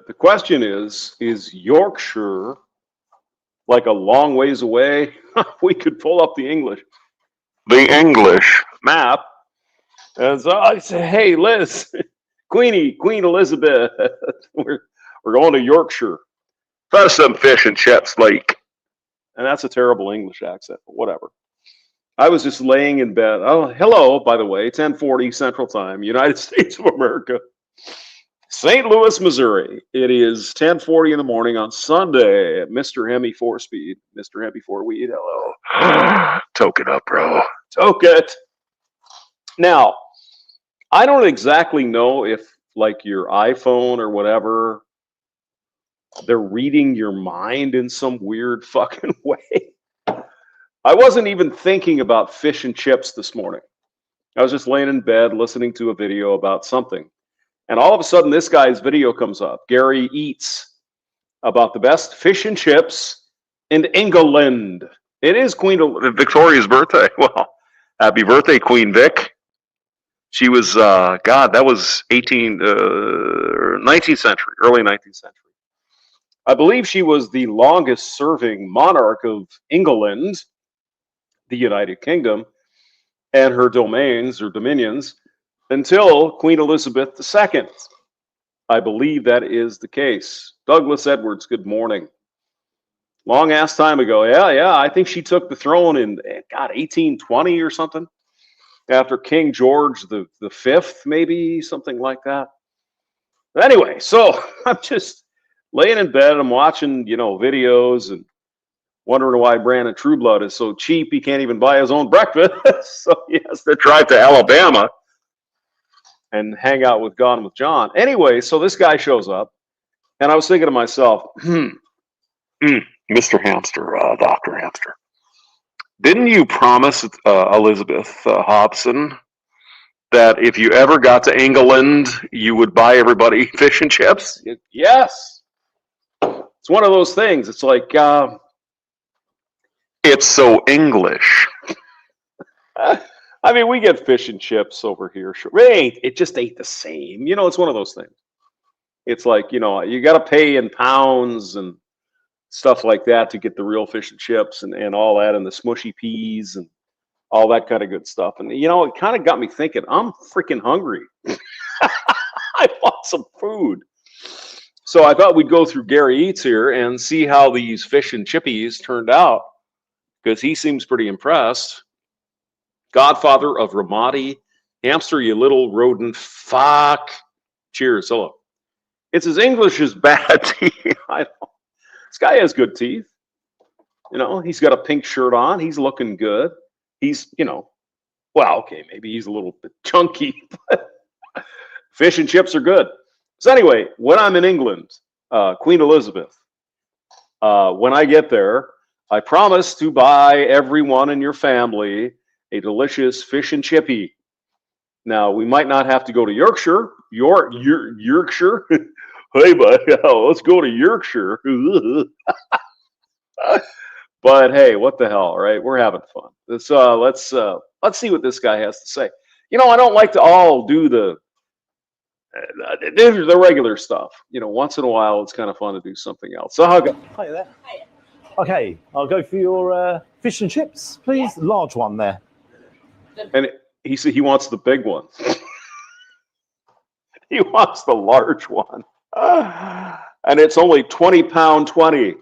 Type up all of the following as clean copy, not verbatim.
the question is Yorkshire like a long ways away? We could pull up the English map. And so I say, hey, Liz, Queen Elizabeth, we're going to Yorkshire. For some fish and chips, like. And that's a terrible English accent, but whatever. I was just laying in bed. Oh, hello, by the way, 10:40 Central Time, United States of America, St. Louis, Missouri. It is 10:40 in the morning on Sunday at Mr. Hemi 4-Speed. Mr. Hemi 4-Weed, hello. Toke it up, bro. Toke it. Now, I don't exactly know if, like, your iPhone or whatever, they're reading your mind in some weird fucking way. I wasn't even thinking about fish and chips this morning. I was just laying in bed listening to a video about something. And all of a sudden, this guy's video comes up. Gary Eats, about the best fish and chips in England. It is Queen Victoria's birthday. Well, happy birthday, Queen Vic. She was, that was 19th century, early 19th century. I believe she was the longest serving monarch of England, the United Kingdom, and her domains or dominions until Queen Elizabeth II. I believe that is the case. Douglas Edwards, good morning. Long ass time ago. Yeah. I think she took the throne in, 1820 or something. After King George the Fifth, maybe, something like that. But anyway, so I'm just laying in bed. I'm watching, videos and wondering why Brandon Trueblood is so cheap he can't even buy his own breakfast. So he has to drive to Alabama and hang out with Gone with John. Anyway, so this guy shows up, and I was thinking to myself, Mr. Hamster, Dr. Hamster, didn't you promise Elizabeth Hobson that if you ever got to England, you would buy everybody fish and chips? Yes. It's one of those things. It's like... it's so English. I mean, we get fish and chips over here. Sure. It just ain't the same. It's one of those things. It's like, you got to pay in pounds and stuff like that to get the real fish and chips and all that, and the smushy peas and all that kind of good stuff. And, it kind of got me thinking, I'm freaking hungry. I want some food. So I thought we'd go through Gary Eats here and see how these fish and chippies turned out, because he seems pretty impressed. Godfather of Ramadi. Hamster, you little rodent. Fuck. Cheers. Hello. It's as English as bad teeth. I know. This guy has good teeth. He's got a pink shirt on. He's looking good. He's, well, okay, maybe he's a little bit chunky, but fish and chips are good. So anyway, when I'm in England, Queen Elizabeth, when I get there, I promise to buy everyone in your family a delicious fish and chippy. Now, we might not have to go to Yorkshire. Yorkshire? Hey, buddy, let's go to Yorkshire. But hey, what the hell, right? We're having fun. Let's see what this guy has to say. I don't like to all do the regular stuff. Once in a while, it's kind of fun to do something else. So, hi there. Hiya. Okay, I'll go for your fish and chips, please. Yeah. Large one there. And he said he wants the big one. He wants the large one. And it's only £20.20.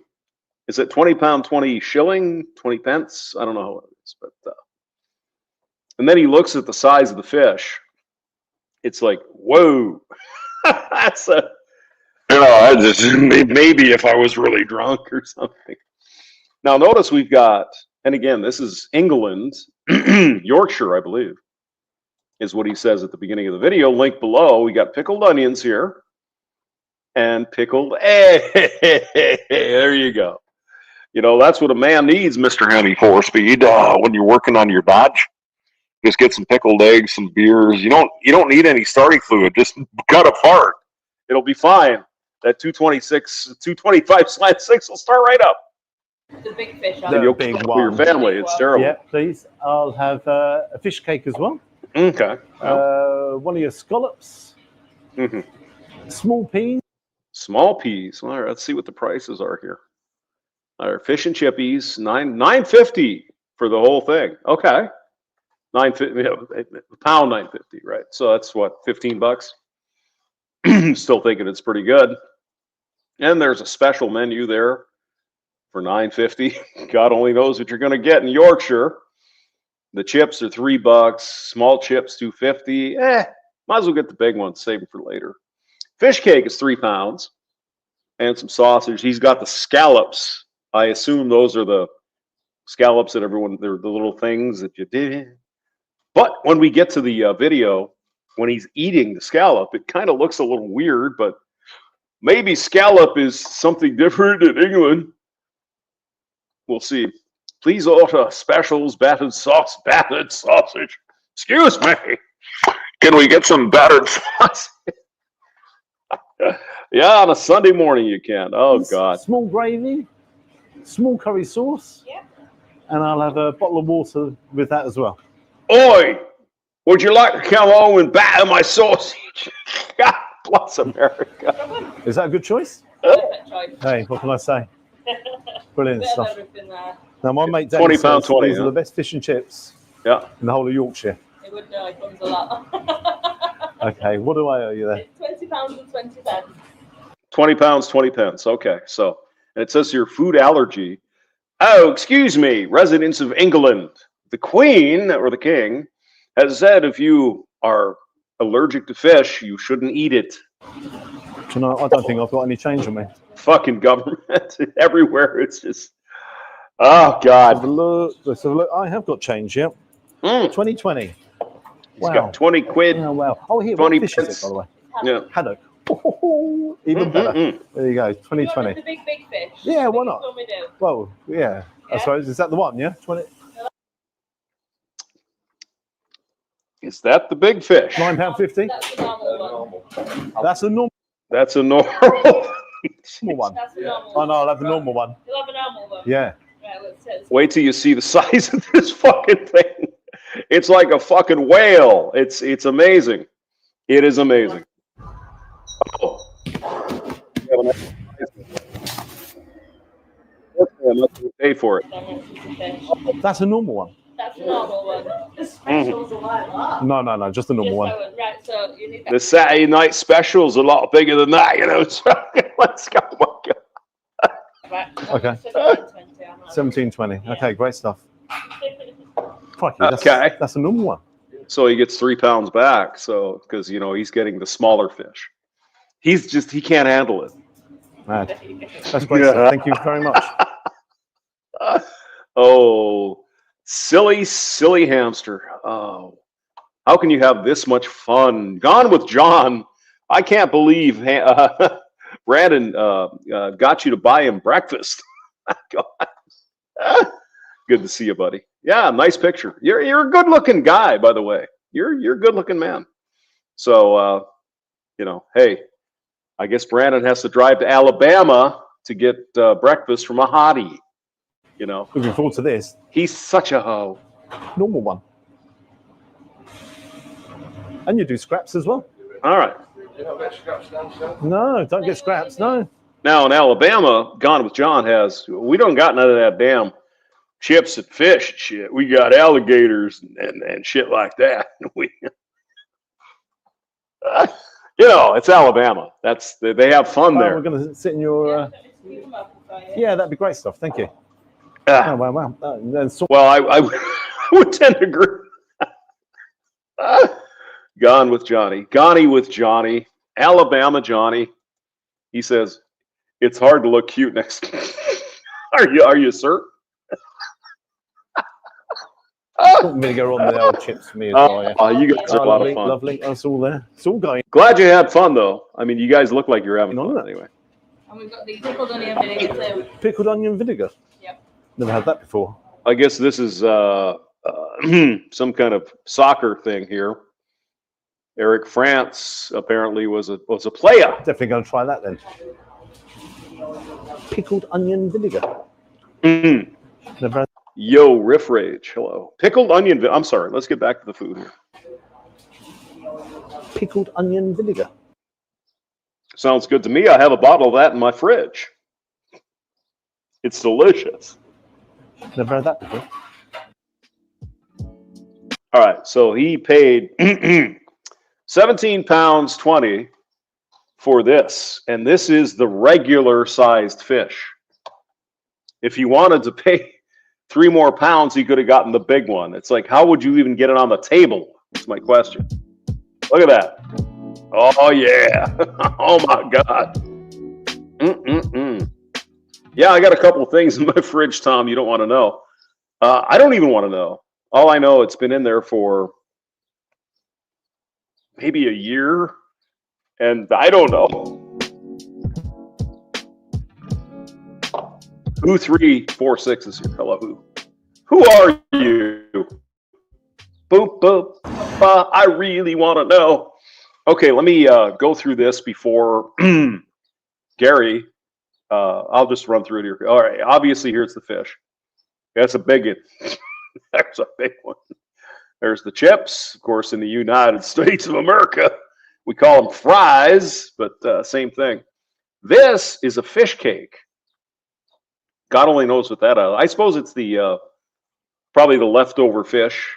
Is it £20.20 shilling? 20 pence? I don't know how it is, but and then he looks at the size of the fish. It's like, whoa. That's maybe if I was really drunk or something. Now notice we've got, and again, this is England, Yorkshire, I believe, is what he says at the beginning of the video. Link below. We got pickled onions here and pickled. There you go. That's what a man needs, Mr. Hemi 4-Speed, when you're working on your dodge. Just get some pickled eggs, some beers. You don't need any starting fluid. Just gut a fart. It'll be fine. That 225 slant 6 will start right up. The big fish. And you'll big one. Your family. It's terrible. Yeah, please. I'll have a fish cake as well. Okay. One of your scallops. Mm-hmm. Small peas. Small peas. All right, let's see what the prices are here. All right, fish and chippies, $9.50 for the whole thing. Okay, £9.50, pound $9.50, right? So that's what, 15 bucks. Still thinking it's pretty good. And there's a special menu there for $9.50. God only knows what you're going to get in Yorkshire. The chips are $3. Small chips $2.50. Might as well get the big ones. Save them for later. Fish cake is 3 pounds, and some sausage. He's got the scallops. I assume those are the scallops that everyone. They're the little things that you did. But when we get to the video, when he's eating the scallop, it kind of looks a little weird. But maybe scallop is something different in England. We'll see. Please order specials, battered sausage. Excuse me. Can we get some battered sausage? Yeah, on a Sunday morning you can. Oh, God. Small gravy, small curry sauce. Yeah. And I'll have a bottle of water with that as well. Oi, would you like to come home and batter my sausage? God bless America. Is that a good choice? Perfect choice. Hey, what can I say? Brilliant Bit of stuff. everything there. Now, my mate £20, Danny says 20, these yeah. are the best fish and chips Yeah. in the whole of Yorkshire. It would know, it comes a lot. Okay, what do I owe you there? It's £20 and 20 pence. £20, 20 pence. Okay, so, and it says here food allergy. Oh, excuse me, residents of England. The Queen, or the King, has said if you are allergic to fish, you shouldn't eat it. You know, I don't think I've got any change on me. Fucking government. Everywhere, it's just, oh, God. Have a look. Let's have a look. I have got change, yeah. 2020. He's got 20 quid. Oh, wow. Oh, here, 20 what fish is pence. it, by the way? Yeah. Haddock. Oh, even better. There you go, You want 2020. the big fish? Yeah, why Biggest not? one we do. Well, yeah, I Yeah. suppose. Is that the one, yeah? 20, Is that the big fish? £9.50? That's the normal one. That's a normal That's a normal. one. That's the normal Oh, one. no, I'll have the normal one. You'll have a normal one. Yeah. Right, let's say Wait till you see the size of this fucking thing. It's like a fucking whale. It's amazing. It is amazing. Oh. Let's pay for it. That's a normal one. That's the normal one. The specials are like that. No, just the normal one. Just that one. Right, so you need that. The Saturday night special's a lot bigger than that, you know. So let's go. Right, Okay. 1720. Okay, great stuff. Crikey, Okay. That's a normal one. So he gets 3 pounds back. So because you know he's getting the smaller fish. He can't handle it. Mad. That's great stuff. Thank you very much. Oh, silly hamster. Oh, how can you have this much fun? Gone with John. I can't believe Brandon got you to buy him breakfast. Good to see you, buddy. Yeah, nice picture. You're a good-looking guy, by the way. You're a good-looking man. So, you know, hey, I guess Brandon has to drive to Alabama to get breakfast from a hottie. You know, Looking forward to this. he's such a hoe. Normal one. And you do scraps as well? All right. No, don't get scraps. No. Now in Alabama, Gone with John we don't got none of that damn chips and fish and shit. We got alligators and shit like that. You know, it's Alabama. They have fun Oh, there. we're going to sit in your. Yeah, that'd be great stuff. Thank you. Ah, Oh, wow. Then well, I would tend to agree. Gone with Johnny, Alabama Johnny. He says, it's hard to look cute next. Are you, sir? vinegar on the old chips for me as well. Yeah. Oh, you guys are a lot lovely, of fun. lovely. That's all there. It's all going. Glad you had fun, though. I mean, you guys look like you're having You know fun that? anyway. And we've got the pickled onion vinegar too. Pickled onion vinegar. Yep. Never had that before. I guess this is some kind of soccer thing here. Eric France apparently was a player. Definitely going to try that then. Pickled onion vinegar. Mm. Never had. Yo, Riff Rage, hello. Pickled onion. I'm sorry. Let's get back to the food here. Pickled onion vinegar. Sounds good to me. I have a bottle of that in my fridge. It's delicious. Never had that before. All right, so he paid £17.20 for this, and this is the regular sized fish. If he wanted to pay 3 more pounds, he could have gotten the big one. It's like, how would you even get it on the table? That's my question. Look at that. Oh, yeah. Oh, my God. Yeah, I got a couple of things in my fridge, Tom, you don't want to know. I don't even want to know. All I know, it's been in there for maybe a year, and I don't know. 2346 is here. Hello, who are you? Boop, boop. I really want to know. Okay, let me go through this before Gary. I'll just run through it here. All right, obviously, here's the fish. That's a big one. There's a big one. There's the chips. Of course, in the United States of America, we call them fries, but same thing. This is a fish cake. God only knows what that is. I suppose it's the probably the leftover fish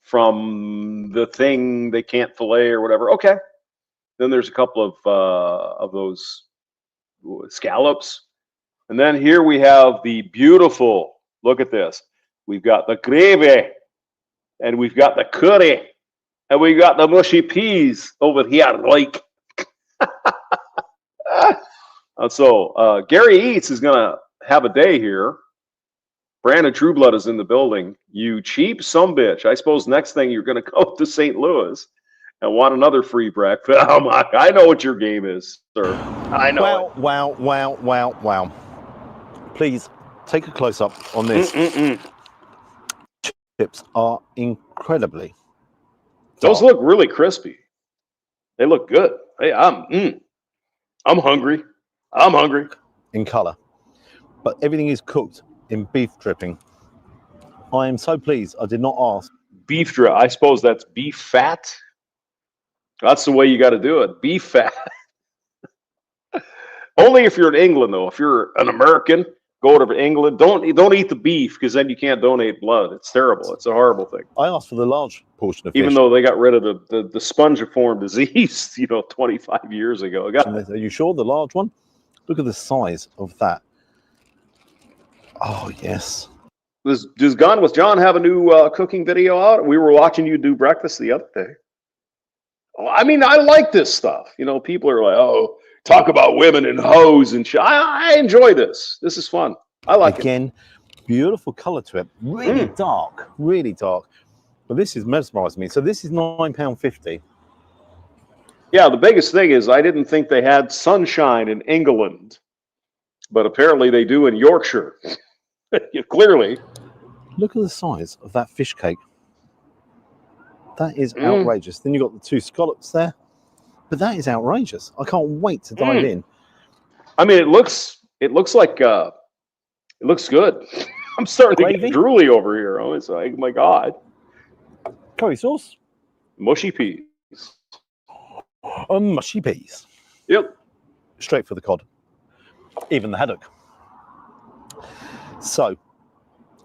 from the thing they can't fillet or whatever. Okay. Then there's a couple of those scallops. And then here we have the beautiful, look at this. We've got the gravy, and we've got the curry, and we got the mushy peas over here, like. So Gary Eats is going to have a day here. Brandon Trueblood is in the building. You cheap sumbitch. I suppose next thing you're going to go to St. Louis and want another free breakfast. Oh, my. I know what your game is, sir. I know it. Wow. Please take a close-up on this. Chips are incredibly Those look really crispy. They look good. Hey, I'm hungry. I'm hungry. in colour, but everything is cooked in beef dripping. I am so pleased I did not ask. Beef drip. I suppose that's beef fat. That's the way you got to do it. Beef fat. Only if you're in England, though. If you're an American, go to England. Don't eat the beef, because then you can't donate blood. It's terrible. It's a horrible thing. I asked for the large portion of fish. Even though they got rid of the spongiform disease, 25 years ago. Are you sure the large one? Look at the size of that. Oh, yes. Does Gone with John have a new cooking video out? We were watching you do breakfast the other day. Oh, I mean, I like this stuff. People are like, oh, talk about women and hoes and shit. I enjoy this. This is fun. I like it. Again, beautiful color to it. Really dark, really dark. But this is mesmerizing me. So this is £9.50. Yeah, the biggest thing is I didn't think they had sunshine in England, but apparently they do in Yorkshire. Clearly. Look at the size of that fish cake. That is outrageous. Then you've got the two scallops there. But that is outrageous. I can't wait to dive in. I mean, it looks like it looks good. I'm starting to get drooly over here. Oh, it's like, my God. Curry sauce. Mushy peas. Mushy peas. Yep. Straight for the cod. Even the haddock. So,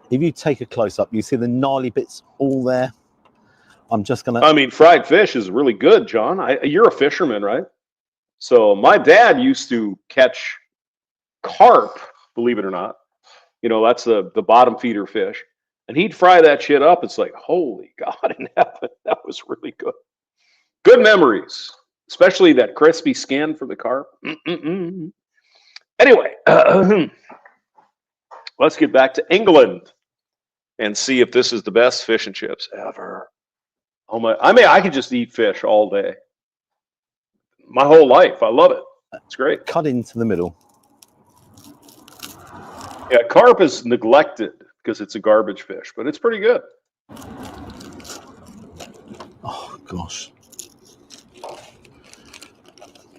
if you take a close-up, you see the gnarly bits all there. I'm just going to... I mean, fried fish is really good, John. You're a fisherman, right? So my dad used to catch carp, believe it or not. That's the bottom feeder fish. And he'd fry that shit up. It's like, holy God in heaven. That was really good. Good memories, especially that crispy skin for the carp. Anyway, let's get back to England and see if this is the best fish and chips ever. Oh my! I could just eat fish all day. My whole life. I love it. It's great. Cut into the middle. Yeah, carp is neglected because it's a garbage fish, but it's pretty good. Oh gosh!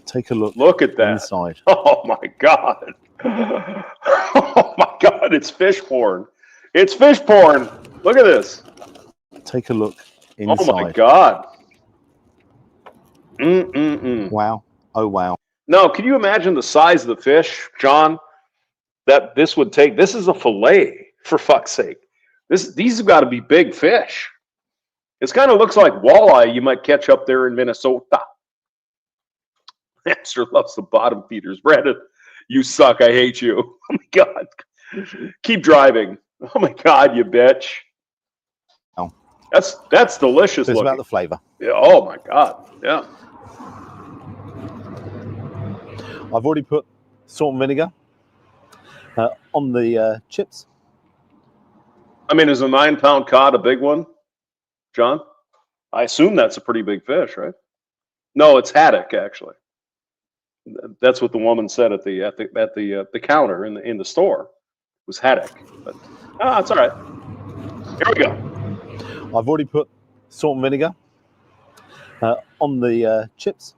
Take a look. Look at that inside. Oh my God! Oh my God! It's fish porn. It's fish porn. Look at this. Take a look inside. Oh my God! Wow! Oh wow! No, can you imagine the size of the fish, John, that this would take? This is a fillet, for fuck's sake. These have got to be big fish. This kind of looks like walleye you might catch up there in Minnesota. Hamster loves the bottom feeders. Brandon, you suck. I hate you. Oh my God. Keep driving. Oh my God, you bitch. Oh. That's delicious. It's looking. about the flavour. Yeah. Oh my God. Yeah. I've already put salt and vinegar on the chips. I mean, is a 9-pound cod a big one, John? I assume that's a pretty big fish, right? No, it's haddock actually. That's what the woman said at the counter in the store. It was haddock, but it's all right. Here we go. I've already put salt and vinegar on the chips.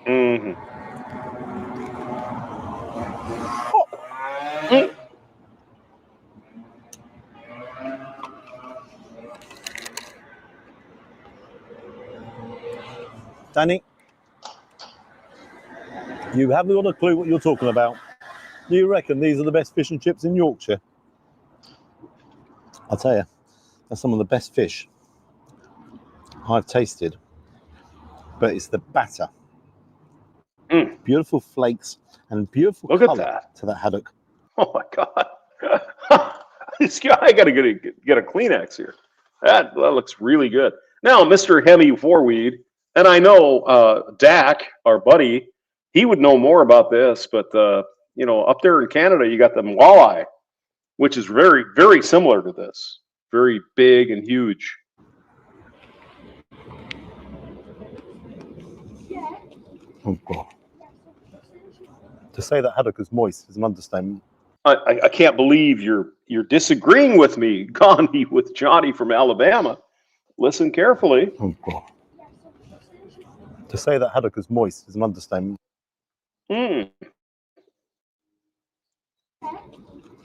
Mm-hmm. Mm. Danny, you haven't got a clue what you're talking about. Do you reckon these are the best fish and chips in Yorkshire? I'll tell you, they're some of the best fish I've tasted. But it's the batter. Mm. Beautiful flakes and beautiful Look at colour that. to that haddock. Oh my God. I got to get a Kleenex here. That looks really good. Now, Mr. Hemi Foreweed, and I know Dak, our buddy, he would know more about this, but up there in Canada, you got the walleye, which is very, very similar to this. Very big and huge. Oh God. To say that haddock is moist is an understatement. I can't believe you're disagreeing with me, Gandhi, with Johnny from Alabama. Listen carefully. Oh God. To say that haddock is moist is an understatement. Mm.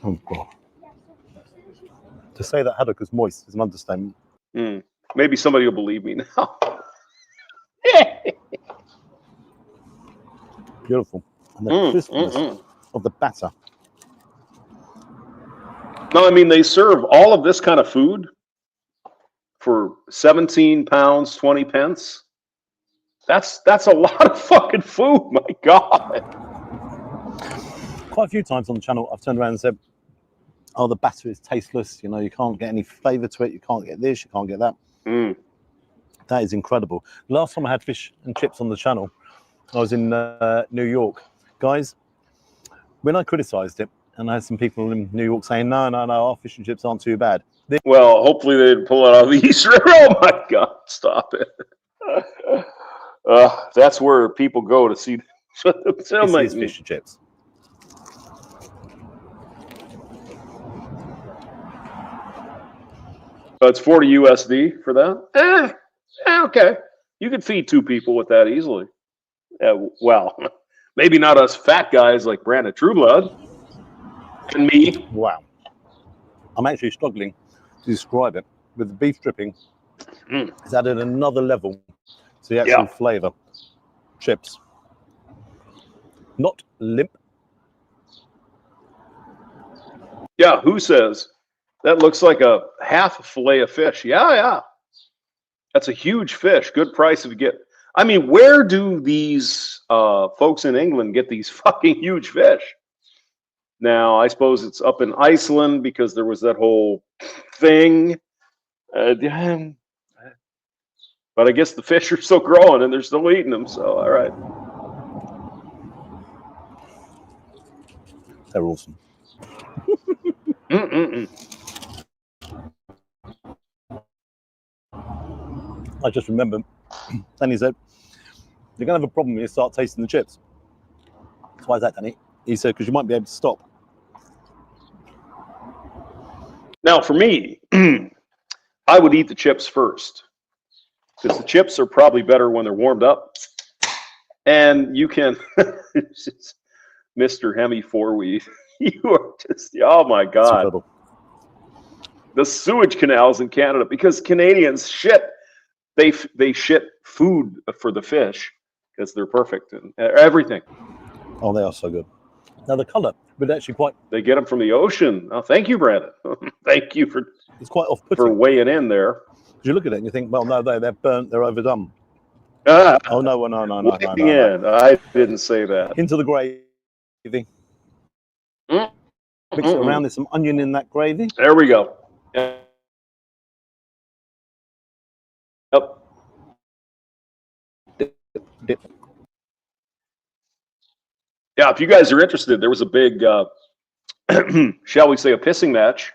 Oh God. To say that haddock is moist is an understatement. Mm. Maybe somebody will believe me now. Beautiful. And the crispness of the batter. No, I mean, they serve all of this kind of food for 17 pounds, 20 pence. That's a lot of fucking food. My God. Quite a few times on the channel, I've turned around and said, oh, the batter is tasteless. You know, you can't get any flavour to it. You can't get this, you can't get that. Mm. That is incredible. Last time I had fish and chips on the channel, I was in New York. Guys, when I criticised it, and I had some people in New York saying, no, our fish and chips aren't too bad. Well, hopefully they didn't pull it out of the East River. Oh my God, stop it. That's where people go to see This is fish and chips. It's 40 USD for that? Okay. You could feed 2 people with that easily. Well, maybe not us fat guys like Brandon Trueblood and me. Wow. I'm actually struggling to describe it. With the beef dripping, it's added another level to the actual flavour. Chips. Not limp. Yeah, who says? That looks like a half a fillet of fish. Yeah. That's a huge fish. Good price if you get. I mean, where do these folks in England get these fucking huge fish? Now, I suppose it's up in Iceland because there was that whole thing. But I guess the fish are still growing and they're still eating them. So, all right. They're awesome. I just remember, Danny said, you're going to have a problem when you start tasting the chips. Why is that, Danny? He said, because you might be able to stop. Now, for me, I would eat the chips first because the chips are probably better when they're warmed up. And you can, Mr. Hemi Foreweed, you are just, oh my God. The sewage canals in Canada, because Canadians shit, they shit food for the fish because they're perfect and everything. Oh, they are so good. Now the colour, but actually quite, They get them from the ocean. Oh, thank you, Brandon. Thank you it's quite for off-putting. weighing in there. Because you look at it and you think, well, no, they're burnt, they're overdone. Ah, Oh, no, no, no, no, no, no, weighing no. in. I didn't say that. Into the gravy. Mm, Mix it around. There's some onion in that gravy. There we go. Yep. Dip. Yeah, if you guys are interested, there was a big, shall we say, a pissing match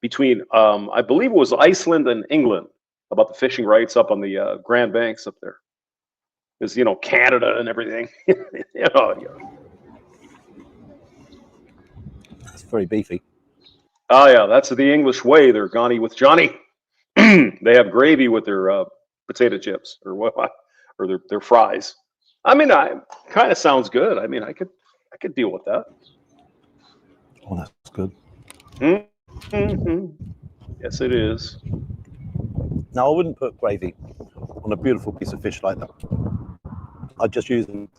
between, I believe it was Iceland and England about the fishing rights up on the Grand Banks up there. Because, Canada and everything. It's very beefy. Oh, yeah, that's the English way. They're Ghani with Johnny. They have gravy with their potato chips or what, or their fries. I mean, kind of sounds good. I mean, I could deal with that. Oh, that's good. Mm-hmm. Yes, it is. Now, I wouldn't put gravy on a beautiful piece of fish like that. I'd just use them.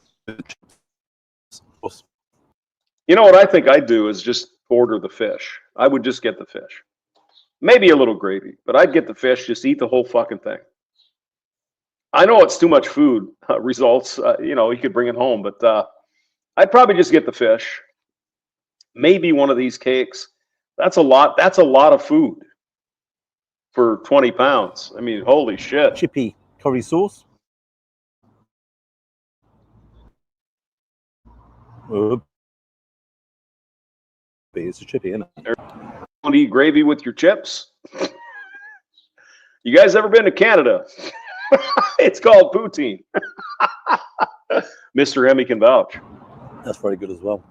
You know what I think I'd do is just order the fish. I would just get the fish. Maybe a little gravy, but I'd get the fish, just eat the whole fucking thing. I know it's too much food results. You could bring it home, but I'd probably just get the fish. Maybe one of these cakes. That's a lot. That's a lot of food for 20 pounds. I mean, holy shit. Chippy curry sauce. It's a chippy, isn't it? Want to eat gravy with your chips? You guys ever been to Canada? It's called poutine. Mr. Emmy can vouch. That's very good as well.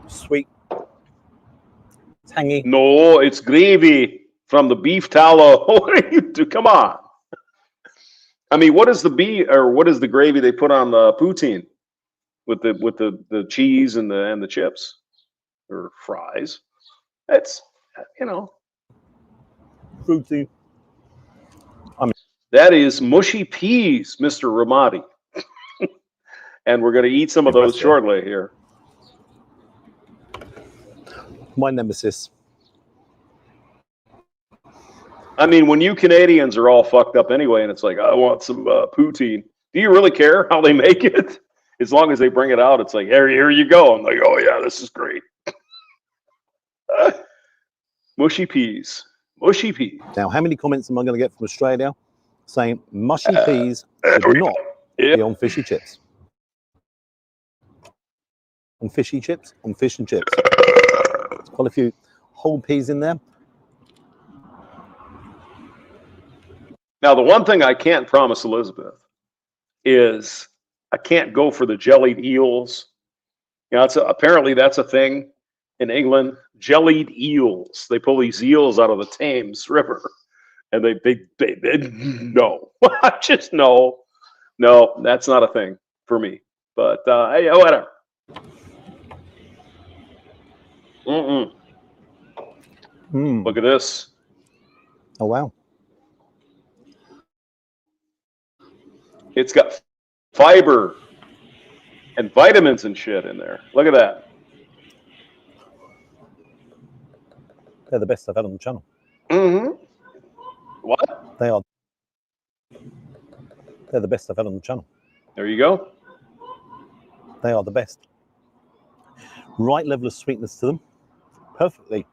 Sweet, tangy. No, it's gravy from the beef tallow. What are you do? Come on. I mean, what is the gravy they put on the poutine with the cheese and the chips or fries? That's Fruity. that is mushy peas, Mr. Ramadi. And we're going to eat some of those shortly here. My nemesis. I mean, when you Canadians are all fucked up anyway, and it's like, I want some poutine. Do you really care how they make it? As long as they bring it out, it's like, here you go. I'm like, oh yeah, this is great. Mushy peas. Mushy peas. Now, how many comments am I going to get from Australia saying mushy peas should not be on fishy chips? On fishy chips? On fish and chips. There's quite a few whole peas in there. Now, the one thing I can't promise Elizabeth is I can't go for the jellied eels. Apparently that's a thing in England. Jellied eels. They pull these eels out of the Thames River, and they no, just no, that's not a thing for me. But hey, whatever. Look at this. Oh wow. It's got fiber and vitamins and shit in there. Look at that. They're the best I've had on the channel. What? They are. They're the best I've had on the channel. There you go. They are the best. Right level of sweetness to them. Perfectly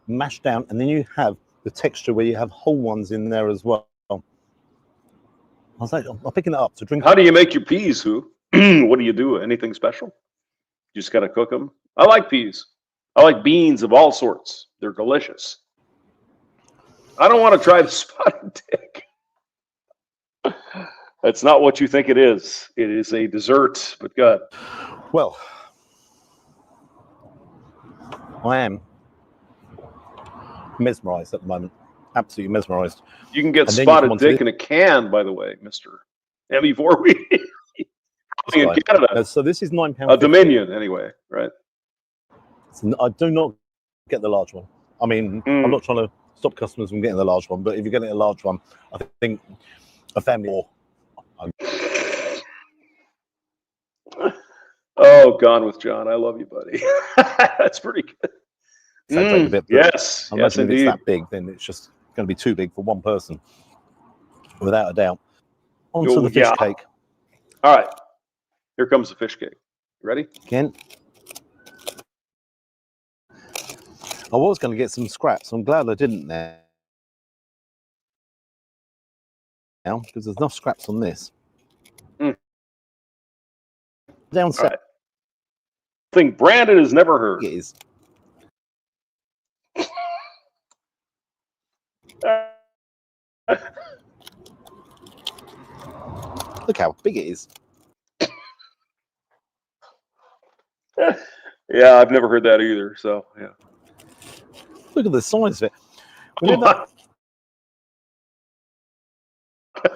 mashed down. And then you have the texture where you have whole ones in there as well. I was like, I'm picking it up to drink. How do you make your peas, Who? What do you do? Anything special? You just got to cook them? I like peas. I like beans of all sorts. They're delicious. I don't want to try the spotted dick. That's not what you think it is. It is a dessert, but good. Well, I am mesmerized at the moment. Absolutely mesmerized. You can get spotted dick in a can, by the way, Mr. Emmy Vorwee. In Canada. So this is £9. A Dominion, anyway, right? I do not get the large one. I mean, I'm not trying to stop customers from getting the large one, but if you're getting a large one, I think a family or Oh, Gone with John. I love you, buddy. That's pretty good. Sounds like a bit, but Yes, I yes, imagine if it's indeed. that big, then it's just going to be too big for one person, without a doubt. On to Oh, the fish yeah. cake. All right, here comes the fish cake. Ready? Again. I was going to get some scraps. I'm glad I didn't now, because there's enough scraps on this. Mm. Down All south, right. Thing Brandon has never heard. it is. Look how big it is. Yeah, I've never heard that either. So yeah. Look at the size of it. Whenever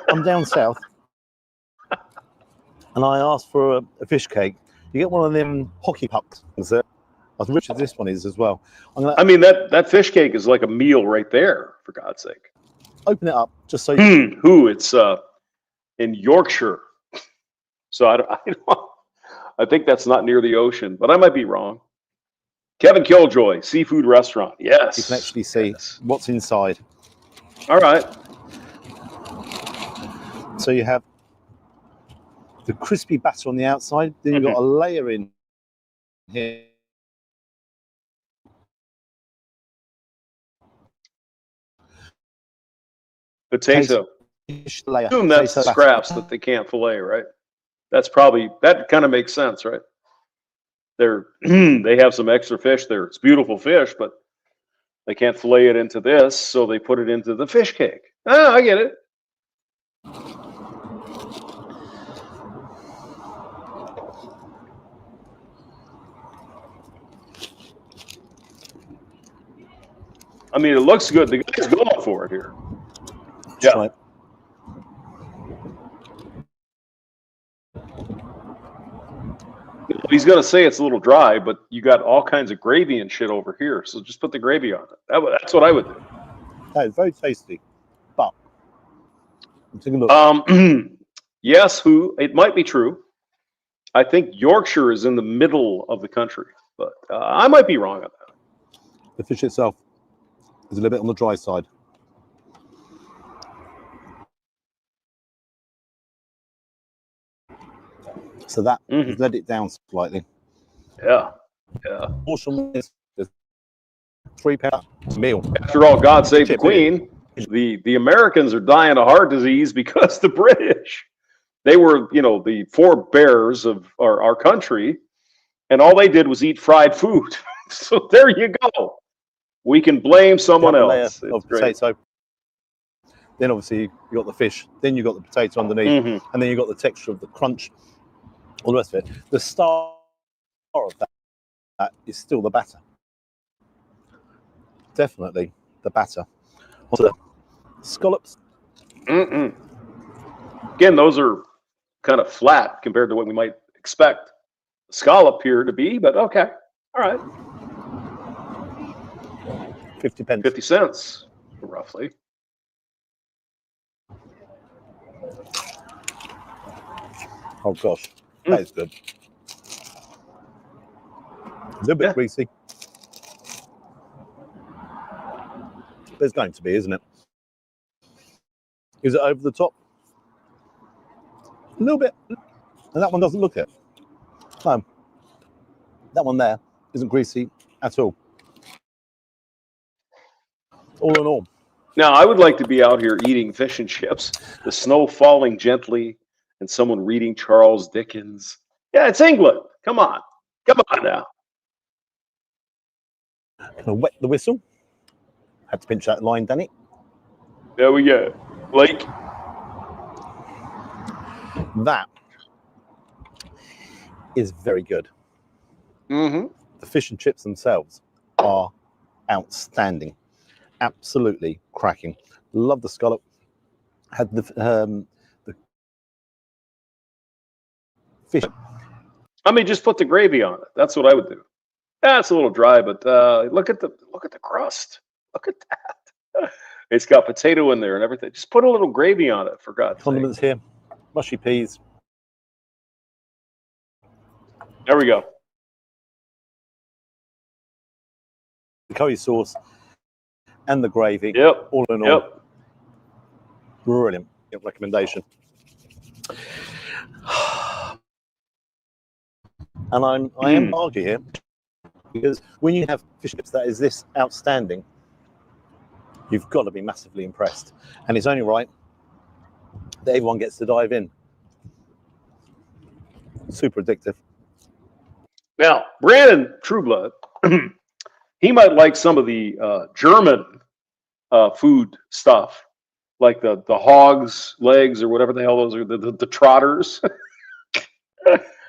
I'm down south and I ask for a fish cake, you get one of them hockey pucks. As rich as this one is as well. I'm going I to mean that fish cake is like a meal right there. For God's sake. open it up just so you Who? It's in Yorkshire. So I think that's not near the ocean, but I might be wrong. Kevin Killjoy, seafood restaurant. Yes. can actually see Yes. what's inside. All right. So you have the crispy batter on the outside, then you've got a layer in here. Potato. Layer. Assume that's the Potato scraps batter. that they can't fillet, right? That kind of makes sense, right? They have some extra fish there. It's beautiful fish, but they can't fillet it into this, so they put it into the fish cake. Ah, I get it. I mean, it looks good. The guy's going for it here. Let's Yeah. try it. He's going to say it's a little dry, but you got all kinds of gravy and shit over here, so just put the gravy on it. That's what I would do. That is very tasty, but I'm taking a look. Yes, it might be true. I think Yorkshire is in the middle of the country, but I might be wrong on that. The fish itself is a little bit on the dry side. So that has let it down slightly. Yeah, yeah. Portion is £3 meal. After all, God save the Chip Queen. The Americans are dying of heart disease because the British, they were, the forebears of our country, and all they did was eat fried food. So there you go. We can blame someone You have a layer else. It's of great. potato. Then obviously you got the fish. Then you got the potato underneath, and then you got the texture of the crunch. All the rest of it. The star of that is still the batter. Definitely the batter. Also, the scallops. Again, those are kind of flat compared to what we might expect the scallop here to be, but okay. All right. 50 pence. 50 cents, roughly. Oh gosh, that is good. A little bit greasy. There's going to be, isn't it? Is it over the top? A little bit. And that one doesn't look it. No. That one there isn't greasy at all. All in all. Now, I would like to be out here eating fish and chips, the snow falling gently, and someone reading Charles Dickens. Yeah, it's England. Come on. Come on now. Gonna wet the whistle. Had to pinch that line, Danny. There we go. Blake. That is very good. The fish and chips themselves are outstanding. Absolutely cracking. Love the scallop. Had the fish. I mean, just put the gravy on it. That's what I would do. Yeah, it's a little dry, but look at the crust. Look at that. It's got potato in there and everything. Just put a little gravy on it, for God's sake. Condiments here. Mushy peas. There we go. The curry sauce and the gravy. Yep. All in all, Yep. brilliant recommendation. And I am argue here, because when you have fish chips that is this outstanding, you've got to be massively impressed. And it's only right that everyone gets to dive in. Super addictive. Now, Brandon Trueblood, he might like some of the German food stuff, like the hog's legs or whatever the hell those are, the trotters.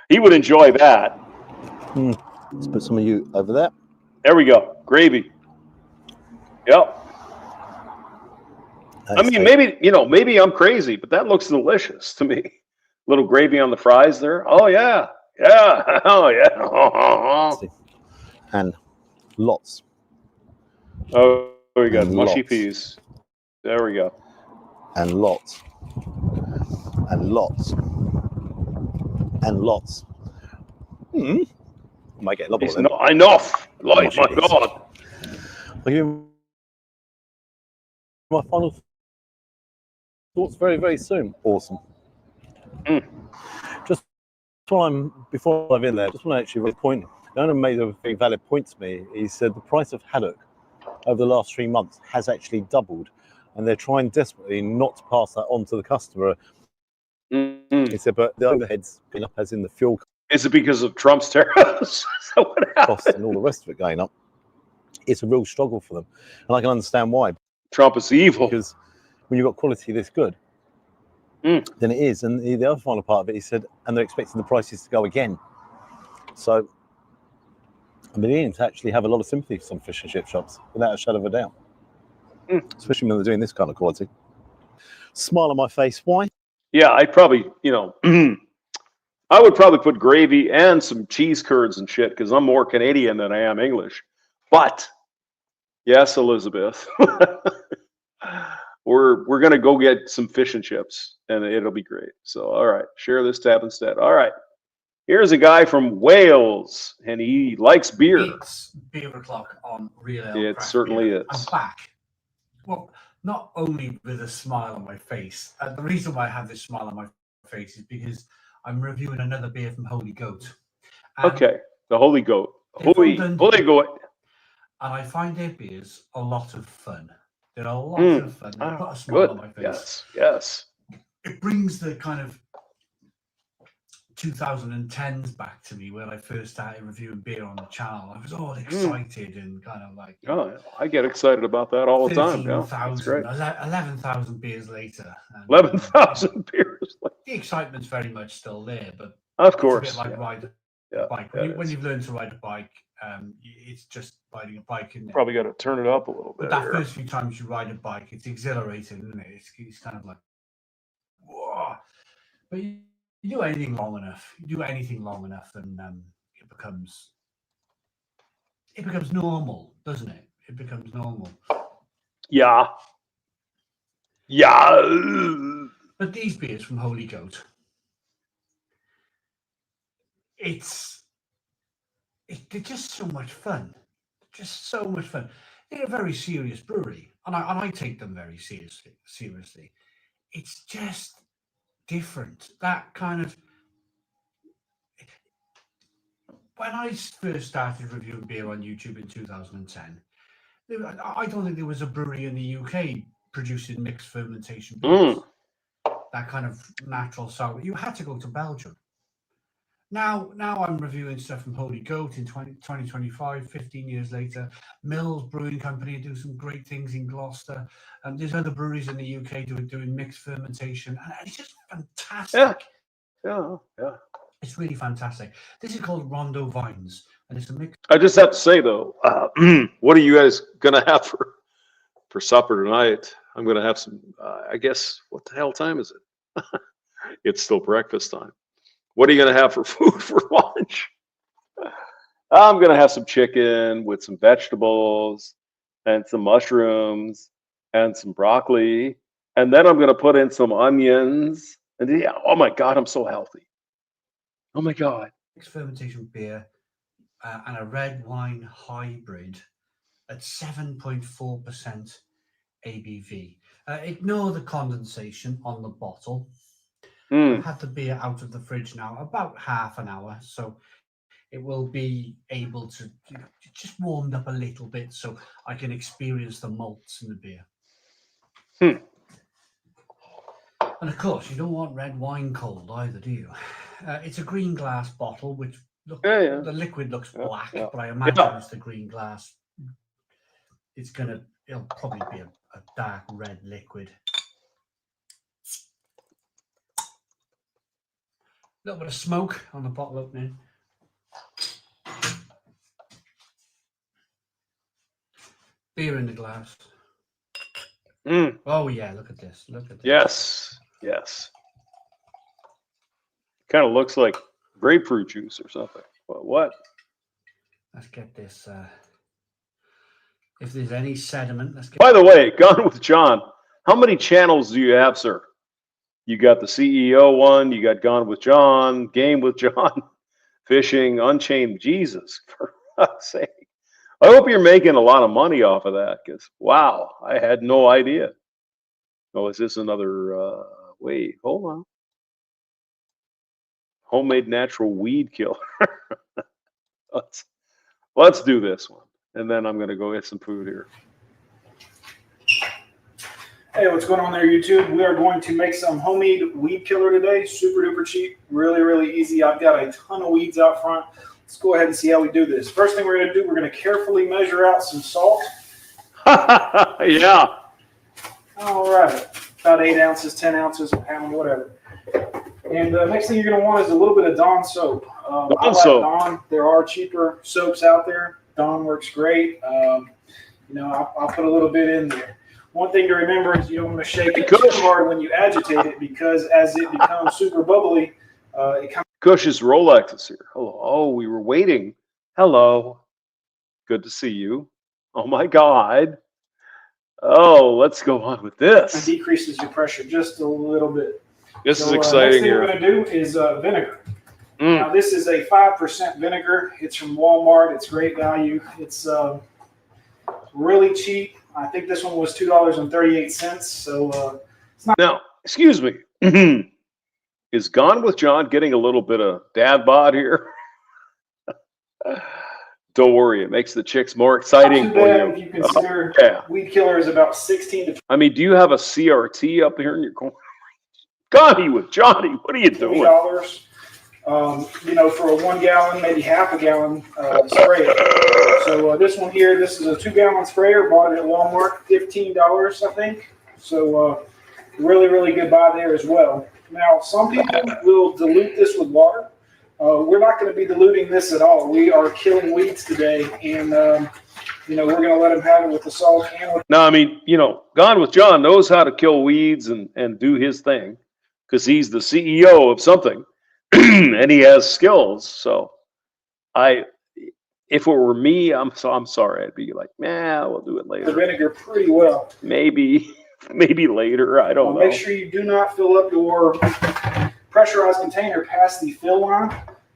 He would enjoy that. Let's put some of you over there. There we go. Gravy. Yep. I mean, maybe I'm crazy, but that looks delicious to me. Little gravy on the fries there. Oh yeah. Yeah. Oh yeah. And lots. Oh, we got And mushy lots. peas. There we go. And lots. And lots. And lots. I might get a lot It's of them. not enough. Like, my Mushy peas. God. I'll give you my final thoughts very, very soon. Awesome. Just before I'm in there, just want to actually raise a point. The owner made a very valid point to me. He said the price of haddock over the last 3 months has actually doubled, and they're trying desperately not to pass that on to the customer. He said, but the overheads going up, as in the fuel Is it because of Trump's tariffs? So what costs happened? and all the rest of it going up. It's a real struggle for them, and I can understand why. Trump is evil. Because when you've got quality this good, then it is. And the other final part of it, he said, and they're expecting the prices to go again. So I'm beginning to actually have a lot of sympathy for some fish and chip shops, without a shadow of a doubt. Especially when they're doing this kind of quality. Smile on my face. Why? Yeah, I'd probably, I would probably put gravy and some cheese curds and shit because I'm more Canadian than I am English. But yes, Elizabeth, we're gonna go get some fish and chips, and it'll be great. So, all right, share this tab instead. All right, here's a guy from Wales, and he likes beer. It's beer o'clock on Real Ale. It Craft certainly Beer. is. I'm back. Well, not only with a smile on my face. The reason why I have this smile on my face is because I'm reviewing another beer from Holy Goat. And Okay, the Holy Goat. They're from Holy Dundee. Goat. And I find their beers a lot of fun. They're a lot of fun. They put a smile Good. on my face. Yes, yes. It brings the kind of 2010s back to me when I first started reviewing beer on the channel. I was all excited and kind of like, Oh, I get excited about that all the time. Yeah, that's 13,000, great. 11,000 beers later. And, 11,000 beers. the excitement's very much still there, but Of it's course. a bit like riding a bike. When you've learned to ride a bike, it's just riding a bike, isn't it? Probably got to turn it up a little But bit. that Here. first few times you ride a bike, it's exhilarating, isn't it? It's kind of like, whoa. But you do anything long enough, and it becomes normal, doesn't it? It becomes normal. Yeah. Yeah. But these beers from Holy Goat, they're just so much fun. Just so much fun. They're a very serious brewery, and I take them very seriously. It's just different. That kind of, when I first started reviewing beer on YouTube in 2010, I don't think there was a brewery in the UK producing mixed fermentation beers. That kind of natural sour. You had to go to Belgium. Now I'm reviewing stuff from Holy Goat in 2025, 15 years later. Mills Brewing Company do some great things in Gloucester. And there's other breweries in the UK doing mixed fermentation. And it's just fantastic. Yeah. It's really fantastic. This is called Rondo Vines. And it's a mix. I just have to say, though, what are you guys going to have for supper tonight? I'm going to have some, I guess, what the hell time is it? It's still breakfast time. What are you going to have for food for lunch? I'm going to have some chicken with some vegetables and some mushrooms and some broccoli. And then I'm going to put in some onions. And yeah, oh my God, I'm so healthy. Oh my God. mixed fermentation beer and a red wine hybrid at 7.4% ABV. Ignore the condensation on the bottle. I've had the beer out of the fridge now about half an hour, so it will be able to just warmed up a little bit so I can experience the malts in the beer. And of course, you don't want red wine cold either, do you? It's a green glass bottle, which the liquid looks black, but I imagine it's the green glass. It'll probably be a dark red liquid. A little bit of smoke on the bottle opening. Beer in the glass. Oh yeah, look at this. Look at this. Yes. Kind of looks like grapefruit juice or something. What? Let's get this. If there's any sediment, let's get. By the way, Gone with John, how many channels do you have, sir? You got the CEO one, you got Gone with John, Game with John, Fishing, Unchained. Jesus, for fuck's sake. I hope you're making a lot of money off of that, because, wow, I had no idea. Oh, is this another, wait, hold on. Homemade natural weed killer. Let's do this one. And then I'm going to go get some food here. Hey, what's going on there, YouTube? We are going to make some homemade weed killer today. Super duper cheap. Really, really easy. I've got a ton of weeds out front. Let's go ahead and see how we do this. First thing we're going to do, we're going to carefully measure out some salt. Yeah. All right. About 8 ounces, 10 ounces, a pound, whatever. And the next thing you're going to want is a little bit of Dawn soap. I like Dawn. There are cheaper soaps out there. Dawn works great. I'll put a little bit in there. One thing to remember is you don't want to shake it too hard when you agitate it, because as it becomes super bubbly, it kind of. Cush's Rolex is here. Hello. Oh, we were waiting. Hello. Good to see you. Oh my God. Oh, let's go on with this. It decreases your pressure just a little bit. This is exciting here. Next thing we're going to do is vinegar. Now, this is a 5% vinegar. It's from Walmart. It's great value. It's really cheap. I think this one was $2.38. So it's not. Now, excuse me. Is Gone with John getting a little bit of dad bod here? Don't worry, it makes the chicks more exciting Not too bad if you consider weed killer is about 16 to. I mean, do you have a CRT up here in your corner? Gone with Johnny, what are you doing? $20. For a 1 gallon, maybe half a gallon sprayer. So this one here, this is a 2 gallon sprayer. Bought it at Walmart, $15, I think. So really, really good buy there as well. Now, some people will dilute this with water. We're not going to be diluting this at all. We are killing weeds today, and we're going to let them have it with the salt and with. Now, I mean, Gone with John knows how to kill weeds and do his thing, because he's the CEO of something, and he has skills. So, if it were me, I'm sorry, I'd be like, we'll do it later. The vinegar pretty well. Maybe later. I don't know. Make sure you do not fill up your pressurized container past the fill line.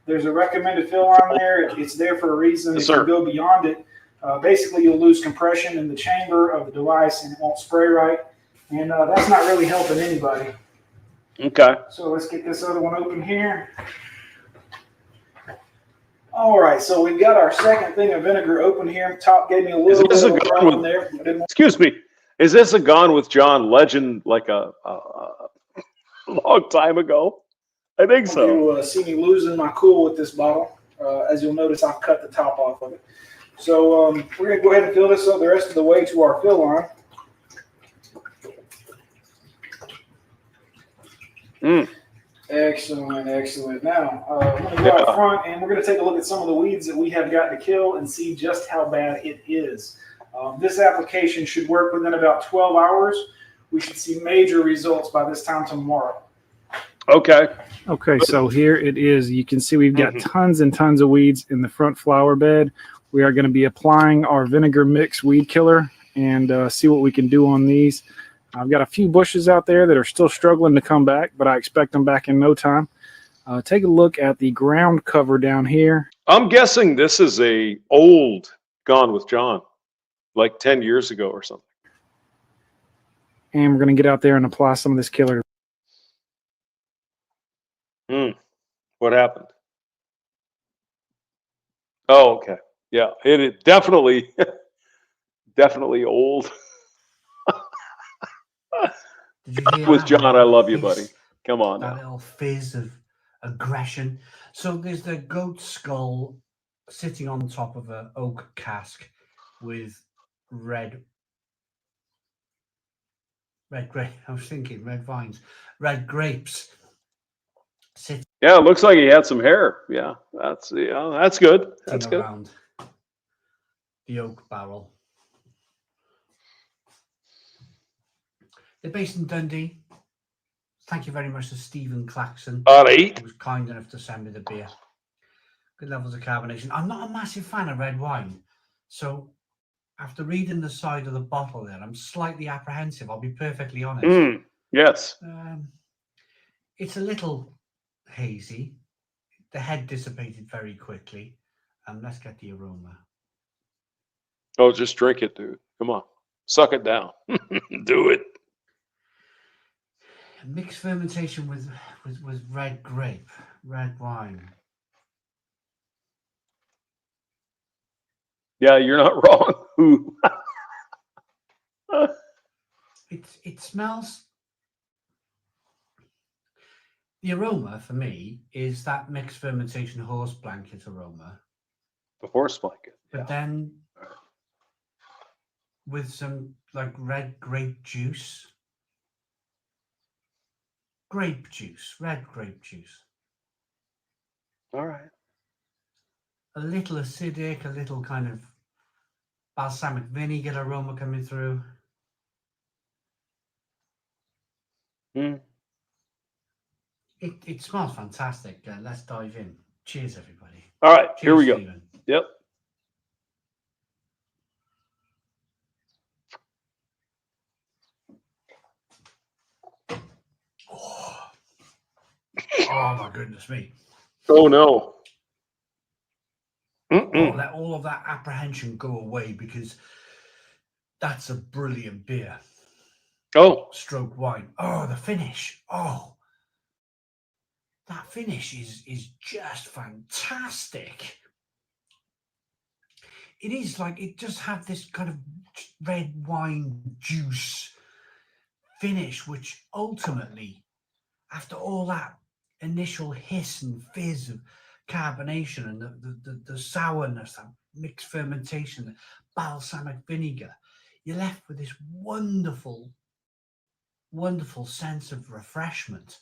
There's a recommended fill line there. It's there for a reason. Yes, if you go beyond it, basically you'll lose compression in the chamber of the device and it won't spray right. And that's not really helping anybody. Okay. So let's get this other one open here. All right, so we've got our second thing of vinegar open here. Top gave me a little bit of a problem there. Excuse me. Is this a Gone with John legend, like a long time ago? I think so. You'll see me losing my cool with this bottle. As you'll notice, I've cut the top off of it. So we're going to go ahead and fill this up the rest of the way to our fill line. Excellent, excellent. Now, I'm going to go out front, and we're going to take a look at some of the weeds that we have got to kill and see just how bad it is. This application should work within about 12 hours. We should see major results by this time tomorrow. Okay. Okay, so here it is. You can see we've got tons and tons of weeds in the front flower bed. We are going to be applying our vinegar mix weed killer and see what we can do on these. I've got a few bushes out there that are still struggling to come back, but I expect them back in no time. Take a look at the ground cover down here. I'm guessing this is a old Gone with John, like 10 years ago or something. And we're going to get out there and apply some of this killer. What happened? Oh, okay. Yeah, it definitely, definitely old. Did you hear With that? John, I love you, Fizz, buddy. Come on that now. little fizz of aggression. So there's the goat skull sitting on top of an oak cask with red grape. I was thinking red vines, red grapes. Sitting Yeah, it looks like he had some hair. Yeah, that's good. That's good. around the oak barrel. They're based in Dundee. Thank you very much to Stephen Claxon. All right. He was kind enough to send me the beer. Good levels of carbonation. I'm not a massive fan of red wine, so after reading the side of the bottle there, I'm slightly apprehensive. I'll be perfectly honest. Yes. It's a little hazy. The head dissipated very quickly. Let's get the aroma. Oh, just drink it, dude. Come on. Suck it down. Do it. Mixed fermentation with red grape, red wine. Yeah, you're not wrong. Ooh. It smells. The aroma for me is that mixed fermentation horse blanket aroma. The horse blanket. But then with some like red grape juice. Red grape juice. All right. A little acidic, a little kind of balsamic vinegar aroma coming through. It smells fantastic. Let's dive in. Cheers, everybody. All right, Cheers, here we go. Stephen. Yep. Oh my goodness me. Oh no. Let all of that apprehension go away because that's a brilliant beer. Oh. Stroke wine. Oh, the finish. Oh. That finish is just fantastic. It is like it just had this kind of red wine juice finish, which ultimately, after all that initial hiss and fizz of carbonation and the sourness, that mixed fermentation, the balsamic vinegar, you're left with this wonderful, wonderful sense of refreshment.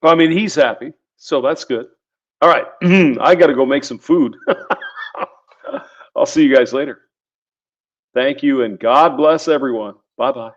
I mean, he's happy, so that's good. All right, I got to go make some food. I'll see you guys later. Thank you, and God bless everyone. Bye-bye.